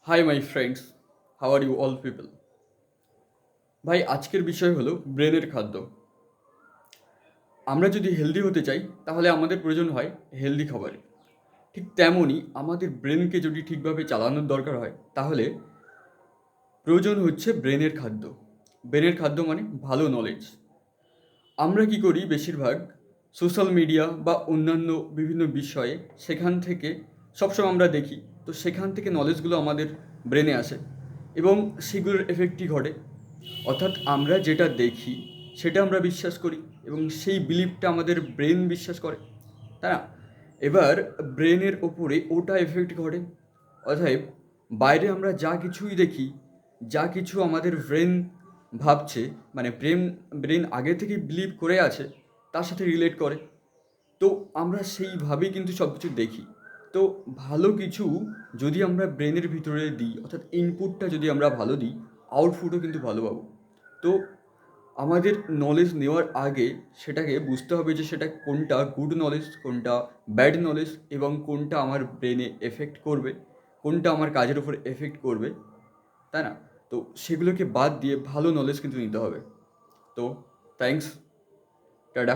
High my friends, how are you all people. ভাই, আজকের বিষয় হলো ব্রেনের খাদ্য। আমরা যদি হেলদি হতে চাই তাহলে আমাদের প্রয়োজন হয় হেলদি খাবারের। ঠিক তেমনই আমাদের ব্রেনকে যদি ঠিকভাবে চালানোর দরকার হয় তাহলে প্রয়োজন হচ্ছে ব্রেনের খাদ্য। ব্রেনের খাদ্য মানে ভালো নলেজ। আমরা কি করি বেশিরভাগ সোশ্যাল মিডিয়া বা অন্যান্য বিভিন্ন বিষয়ে সেখান থেকে সবসময় আমরা দেখি, তো সেখান থেকে নলেজগুলো আমাদের ব্রেনে আসে এবং সেগুলোর এফেক্টই ঘটে। অর্থাৎ আমরা যেটা দেখি সেটা আমরা বিশ্বাস করি এবং সেই বিলিভটা আমাদের ব্রেন বিশ্বাস করে, তাই না? এবার ব্রেনের ওপরে ওটা এফেক্ট ঘটে। অতএব বাইরে আমরা যা কিছুই দেখি, যা কিছু আমাদের ব্রেন ভাবছে, মানে ব্রেন ব্রেন আগে থেকেই বিলিভ করে আছে, তার সাথে রিলেট করে। তো আমরা সেইভাবেই কিন্তু সব কিছু দেখি। তো ভালো কিছু যদি আমরা ব্রেনের ভিতরে দিই, অর্থাৎ ইনপুটটা যদি আমরা ভালো দিই, আউটপুটও কিন্তু ভালো পাবো। তো আমাদের নলেজ নেওয়ার আগে সেটাকে বুঝতে হবে যে সেটা কোনটা গুড নলেজ, কোনটা ব্যাড নলেজ, এবং কোনটা আমার ব্রেনে এফেক্ট করবে, কোনটা আমার কাজের উপর এফেক্ট করবে, তাই না? তো সেগুলোকে বাদ দিয়ে ভালো নলেজ কিন্তু নিতে হবে। তো থ্যাংকস, টাটা।